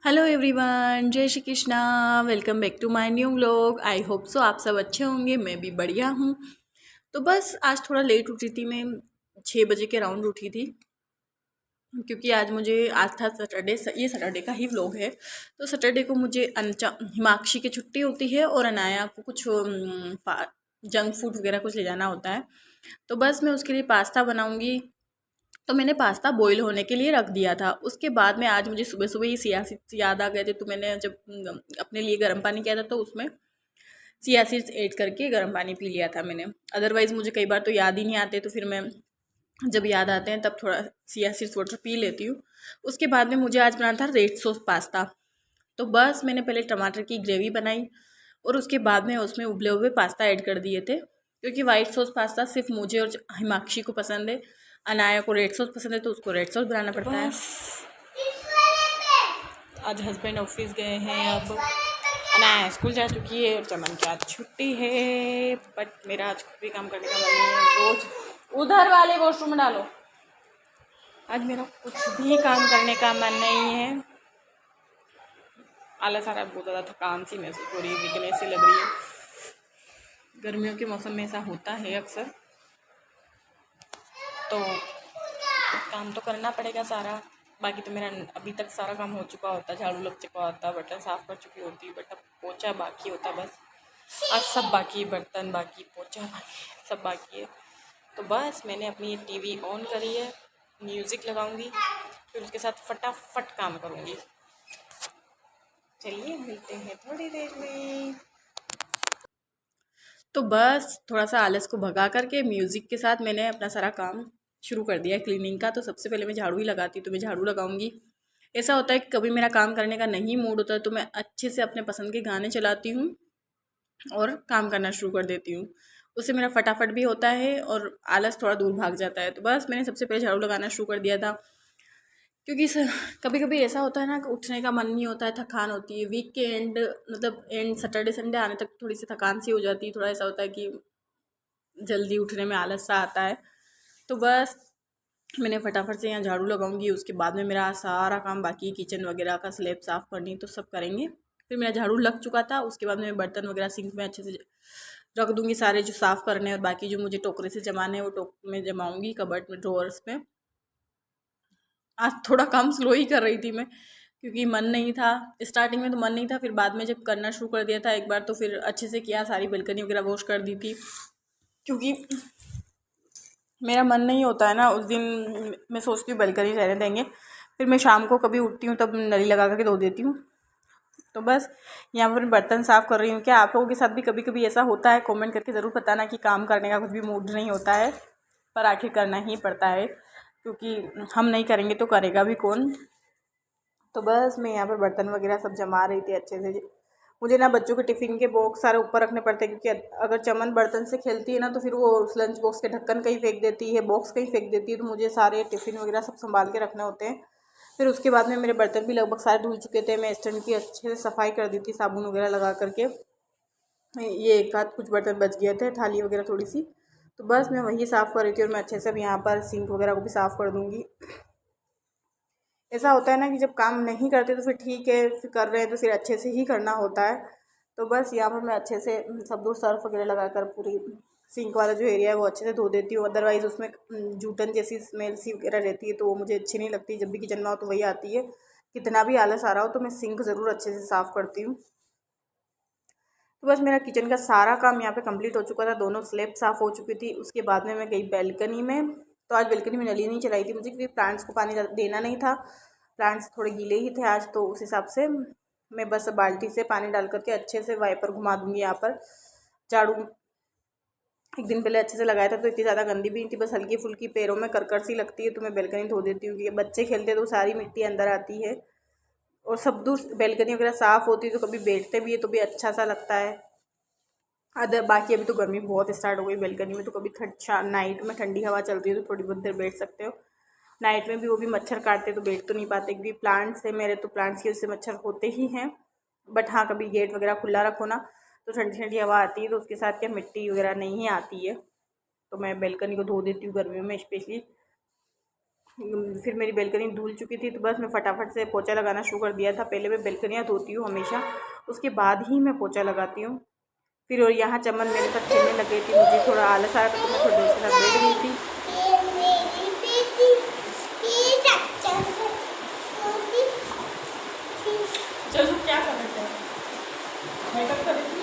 Hello everyone, जय Shri Krishna. Welcome back to my new vlog. I hope so आप सब अच्छे होंगे, मैं भी बढ़िया हूँ। तो बस आज थोड़ा लेट उठी थी मैं, 6 बजे के राउंड उठी थी, क्योंकि आज था सैटरडे। ये सैटरडे का ही व्लॉग है। तो सैटरडे को मुझे हिमाक्षी की छुट्टी होती है और अनाया को कुछ जंक फूड वगैरह कुछ ले जाना होता है। तो बस मैं उसके लिए पास्ता बनाऊँगी। तो मैंने पास्ता बॉईल होने के लिए रख दिया था। उसके बाद में आज मुझे सुबह सुबह ही सिया सीड्स याद आ गए थे, तो मैंने जब अपने लिए गर्म पानी किया था तो उसमें सिया सीड्स ऐड करके गर्म पानी पी लिया था मैंने। अदरवाइज़ मुझे कई बार तो याद ही नहीं आते, तो फिर मैं जब याद आते हैं तब थोड़ा सिया सीड्स वाटर पी लेती हूँ। उसके बाद में मुझे आज बनाना था रेड सॉस पास्ता। तो बस मैंने पहले टमाटर की ग्रेवी बनाई और उसके बाद में उसमें उबले हुए पास्ता ऐड कर दिए थे, क्योंकि वाइट सॉस पास्ता सिर्फ मुझे और हिमाक्षी को पसंद है। अनाया को रेड सॉस पसंद है, तो उसको रेड सॉस बनाना पड़ता है। आज हस्बैंड ऑफिस गए हैं, अब अनाया स्कूल जा चुकी है और चमन की आज छुट्टी है। बट मेरा आज कुछ भी काम करने का मन नहीं है। रोज उधर वाले वॉशरूम में डालो। आज मेरा कुछ भी काम करने का मन नहीं है। आलस आ रहा है, बहुत ज़्यादा थकान सी महसूस हो रही है, वीकनेस सी लग रही है। गर्मियों के मौसम में ऐसा होता है अक्सर। तो काम तो करना पड़ेगा सारा। बाकी तो मेरा अभी तक सारा काम हो चुका होता, झाड़ू लग चुका होता, बर्तन साफ़ कर चुकी होती, बट अब पोछा बाकी होता बस। आज सब बाकी, बर्तन बाकी, पोछा बाकी, सब बाकी है। तो बस मैंने अपनी टीवी ऑन करी है, म्यूज़िक लगाऊंगी, फिर उसके साथ फटाफट काम करूंगी। चलिए मिलते हैं थोड़ी देर में। तो बस थोड़ा सा आलस को भगा करके म्यूज़िक के साथ मैंने अपना सारा काम शुरू कर दिया है क्लीनिंग का। तो सबसे पहले मैं झाड़ू ही लगाती हूँ, तो मैं झाड़ू लगाऊंगी। ऐसा होता है कि कभी मेरा काम करने का नहीं मूड होता है, तो मैं अच्छे से अपने पसंद के गाने चलाती हूँ और काम करना शुरू कर देती हूँ। उससे मेरा फटाफट भी होता है और आलस थोड़ा दूर भाग जाता है। तो बस मैंने सबसे पहले झाड़ू लगाना शुरू कर दिया था, क्योंकि कभी कभी ऐसा होता है ना कि उठने का मन नहीं होता है, थकान होती है। वीक के एंड मतलब एंड सैटरडे संडे आने तक थोड़ी सी थकान सी हो जाती है, थोड़ा ऐसा होता है कि जल्दी उठने में आलस सा आता है। तो बस मैंने फटाफट से यहाँ झाड़ू लगाऊंगी। उसके बाद में मेरा सारा काम बाकी, किचन वगैरह का स्लैब साफ़ करनी, तो सब करेंगे। फिर मेरा झाड़ू लग चुका था, उसके बाद में मैं बर्तन वगैरह सिंक में अच्छे से रख दूंगी, सारे जो साफ़ करने हैं, और बाकी जो मुझे टोकरे से जमाने हैं वो टोक में जमाऊंगी, कबर्ड में, ड्रॉअर्स में। आज थोड़ा काम स्लो ही कर रही थी मैं, क्योंकि मन नहीं था। स्टार्टिंग में तो मन नहीं था, फिर बाद में जब करना शुरू कर दिया था एक बार, तो फिर अच्छे से किया, सारी बालकनी वगैरह वॉश कर दी थी। क्योंकि मेरा मन नहीं होता है ना उस दिन, मैं सोचती हूँ बालकनी रहने देंगे, फिर मैं शाम को कभी उठती हूँ तब नली लगा करके धो देती हूँ। तो बस यहाँ पर बर्तन साफ़ कर रही हूँ। क्या आप लोगों के साथ भी कभी कभी ऐसा होता है? कमेंट करके ज़रूर बताना कि काम करने का कुछ भी मूड नहीं होता है, पर आखिर करना ही पड़ता है, क्योंकि हम नहीं करेंगे तो करेगा भी कौन। तो बस मैं यहाँ पर बर्तन वगैरह सब जमा रही थी अच्छे से। मुझे ना बच्चों के टिफ़िन के बॉक्स सारे ऊपर रखने पड़ते हैं, क्योंकि अगर चमन बर्तन से खेलती है ना, तो फिर वो उस लंच बॉक्स के ढक्कन कहीं फेंक देती है, बॉक्स कहीं फेंक देती है। तो मुझे सारे टिफ़िन वगैरह सब संभाल के रखने होते हैं। फिर उसके बाद में मेरे बर्तन भी लगभग सारे धुल चुके थे। मैं स्टैंड की अच्छे से सफाई कर दी थी साबुन वगैरह लगा करके। ये एक आध कुछ बर्तन बच गए थे, थाली वगैरह थोड़ी सी, तो बस मैं वही साफ़ कर रही थी। और मैं अच्छे से अब यहाँ पर सिंक वगैरह को भी साफ़ कर दूँगी। ऐसा होता है ना कि जब काम नहीं करते तो फिर ठीक है, फिर कर रहे हैं तो फिर अच्छे से ही करना होता है। तो बस यहाँ पर मैं अच्छे से सब दूर सर्फ वगैरह लगाकर पूरी सिंक वाला जो एरिया है वो अच्छे से धो देती हूँ। अदरवाइज़ उसमें जूठन जैसी स्मेल सी वगैरह रहती है, तो वो मुझे अच्छी नहीं लगती। जब भी किचन में हो तो वही आती है। कितना भी आलस आ रहा हो तो मैं सिंक ज़रूर अच्छे से साफ़ करती हूँ। तो बस मेरा किचन का सारा काम यहाँ पे कंप्लीट हो चुका था। दोनों स्लैब साफ़ हो चुकी थी। उसके बाद में मैं गई बैल्कनी में। तो आज बैल्कनी में नली नहीं चलाई थी मुझे, क्योंकि प्लांट्स को पानी देना नहीं था। प्लांट्स थोड़े गीले ही थे आज, तो उस हिसाब से मैं बस बाल्टी से पानी डाल करके अच्छे से वाइपर घुमा दूँगी। यहाँ पर झाड़ू एक दिन पहले अच्छे से लगाया था, तो इतनी ज़्यादा गंदी भी नहीं थी, बस हल्की फुल्की पैरों में करकर सी लगती है, तो मैं बैल्कनी धो देती हूँ। क्योंकि बच्चे खेलते तो सारी मिट्टी अंदर आती है। और सब दूर बैल्कनी वगैरह साफ़ होती है, तो कभी बैठते भी है तो भी अच्छा सा लगता है। अदर बाकी अभी तो गर्मी बहुत स्टार्ट हो गई बैल्कनी में, तो कभी नाइट में ठंडी हवा चल रही है तो थोड़ी बहुत देर बैठ सकते हो। नाइट में भी वो भी मच्छर काटते तो बैठ तो नहीं पाते, क्योंकि प्लांट्स है मेरे, तो प्लांट्स की वजह से मच्छर होते ही हैं। बट हाँ, कभी गेट वगैरह खुला रखो ना तो ठंडी ठंडी हवा आती है, तो उसके साथ क्या मिट्टी वगैरह नहीं आती है। तो मैं बैल्कनी को धो देती हूँ गर्मियों में स्पेशली। फिर मेरी बेलकनी धुल चुकी थी, तो बस मैं फटाफट से पोछा लगाना शुरू कर दिया था। पहले मैं बेलकनियाँ धोती हूँ हमेशा, उसके बाद ही मैं पोछा लगाती हूँ। फिर और यहाँ चमन मेरे साथ खेलने लग गई थी, मुझे थोड़ा आलस आ रहा था तो मैं थोड़ी देर उसके साथ बैठ गई थी। चलो क्या कर रहे थे? मेकअप कर रही थी।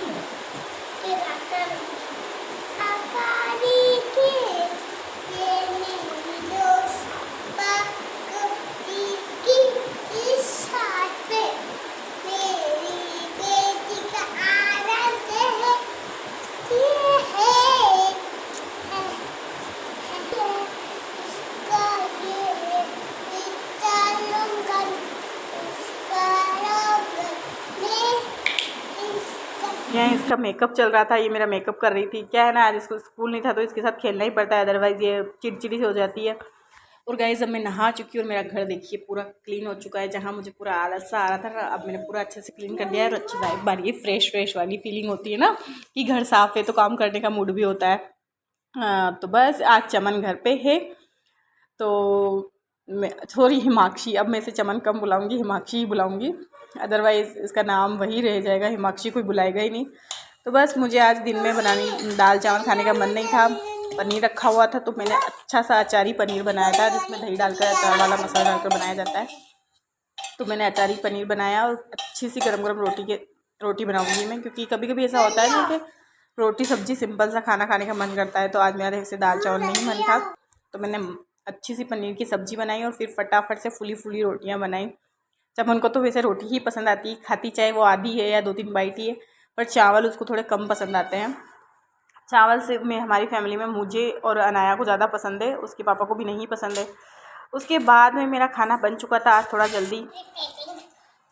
यहाँ इसका मेकअप चल रहा था, ये मेरा मेकअप कर रही थी। क्या है ना, आज इसको स्कूल नहीं था तो इसके साथ खेलना ही पड़ता है, अदरवाइज़ ये चिड़चिड़ी से हो जाती है। और गाइस अब मैं नहा चुकी हूँ और मेरा घर देखिए पूरा क्लीन हो चुका है। जहाँ मुझे पूरा आलस सा आ रहा था, अब मैंने पूरा अच्छे से क्लीन कर दिया है और अच्छी वाइब आ रही है, फ्रेश वाली फीलिंग होती है ना कि घर साफ़ है तो काम करने का मूड भी होता है। हाँ, तो बस आज चमन घर पे है, तो मैं सॉरी हिमाक्षी, अब मैं इसे चमन कम बुलाऊंगी, हिमाक्षी ही बुलाऊंगी, अदरवाइज़ इसका नाम वही रह जाएगा, हिमाक्षी कोई बुलाएगा ही नहीं। तो बस मुझे आज दिन में दाल चावल खाने का मन नहीं था, पनीर रखा हुआ था, तो मैंने अच्छा सा अचारी पनीर बनाया था, जिसमें दही डालकर अचार वाला मसाला डालकर बनाया जाता है। तो मैंने अचारी पनीर बनाया और अच्छी सी गरम गरम रोटी बनाऊंगी मैं, क्योंकि कभी कभी ऐसा होता है ना कि रोटी सब्जी सिंपल सा खाना खाने का मन करता है, तो आज मेरा जैसे दाल चावल नहीं मन था, तो मैंने अच्छी सी पनीर की सब्ज़ी बनाई और फिर फटाफट से फुली रोटियां बनाई। चमन को तो वैसे रोटी ही पसंद आती है, खाती चाहे वो आधी है या 2-3 बाइट ही है, पर चावल उसको थोड़े कम पसंद आते हैं। चावल से में हमारी फैमिली में मुझे और अनाया को ज़्यादा पसंद है, उसके पापा को भी नहीं पसंद है। उसके बाद में मेरा खाना बन चुका था आज थोड़ा जल्दी,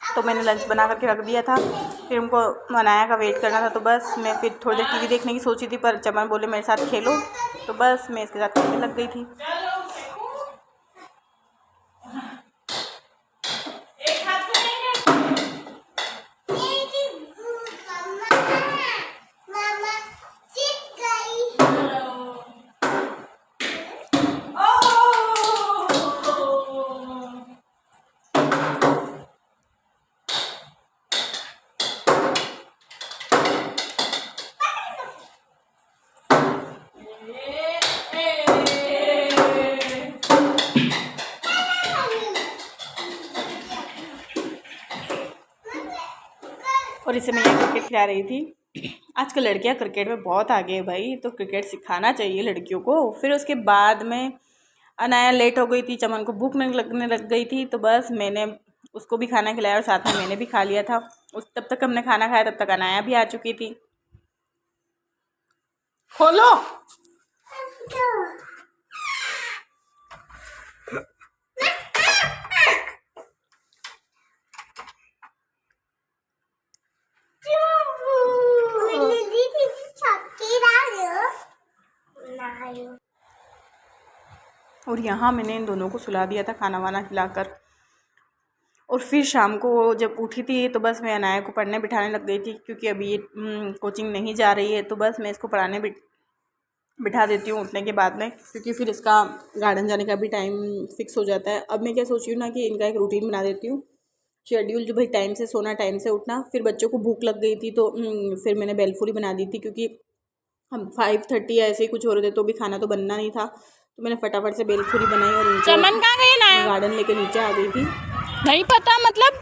तो मैंने लंच बना करके रख दिया था। फिर उनको अनाया का वेट करना था, तो बस मैं फिर थोड़ी देर टीवी देखने की सोची थी, पर चमन बोले मेरे साथ खेलो, तो बस मैं इसके साथ खेलने लग गई थी। और इसे मैं यहाँ क्रिकेट खिला रही थी। आजकल लड़कियाँ क्रिकेट में बहुत आगे है भाई, तो क्रिकेट सिखाना चाहिए लड़कियों को। फिर उसके बाद में अनाया लेट हो गई थी, चमन को भूख नहीं लगने लग गई थी, तो बस मैंने उसको भी खाना खिलाया और साथ में मैंने भी खा लिया था। तब तक हमने खाना खाया, तब तक अनाया भी आ चुकी थी। खोलो। और यहाँ मैंने इन दोनों को सुला दिया था खाना वाना खिलाकर। और फिर शाम को जब उठी थी तो बस मैं अनाया को पढ़ने बिठाने लग गई थी, क्योंकि अभी ये कोचिंग नहीं जा रही है, तो बस मैं इसको पढ़ाने बिठा देती हूँ उठने के बाद में, क्योंकि फिर इसका गार्डन जाने का भी टाइम फिक्स हो जाता है। अब मैं क्या सोच रही हूँ ना कि इनका एक रूटीन बना देती हूँ, शेड्यूल, जो भाई टाइम से सोना टाइम से उठना। फिर बच्चों को भूख लग गई थी तो फिर मैंने बेलपूरी बना दी थी, क्योंकि हम 5:30 ऐसे ही कुछ हो रहे थे, तो भी खाना तो बनना नहीं था, तो मैंने फटाफट से बेलपूरी बनाई और चमन कहाँ गई ना, गार्डन लेके नीचे आ गई थी। नहीं पता मतलब।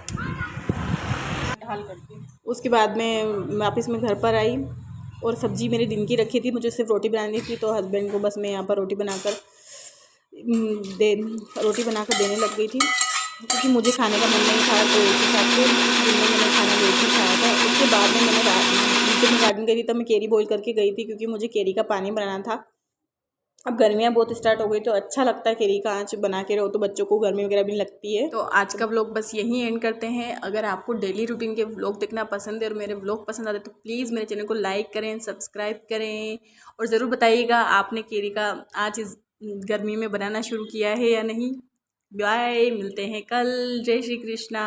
उसके बाद में वापस मैं घर पर आई और सब्ज़ी मेरी दिन की रखी थी, मुझे सिर्फ रोटी बनानी थी, तो हस्बैंड को बस मैं यहाँ पर रोटी बनाकर देने लग गई थी, क्योंकि मुझे खाने का मन नहीं था, तो उस हिसाब से दिन में मैंने खाना लेट ही खाया था। उसके बाद में मैंने गार्डन गई थी, तब मैं केरी बॉईल करके गई थी, क्योंकि मुझे केरी का पानी बनाना था। अब गर्मियाँ बहुत स्टार्ट हो गई, तो अच्छा लगता है केरी का आँच बना के रहो, तो बच्चों को गर्मी वगैरह भी लगती है। तो आज का व्लॉग बस यहीं एंड करते हैं। अगर आपको डेली रूटीन के व्लॉग देखना पसंद है और मेरे व्लॉग पसंद आते तो प्लीज़ मेरे चैनल को लाइक करें, सब्सक्राइब करें, और ज़रूर बताइएगा आपने केरी का आँच इस गर्मी में बनाना शुरू किया है या नहीं। बाय, मिलते हैं कल। जय श्री कृष्णा।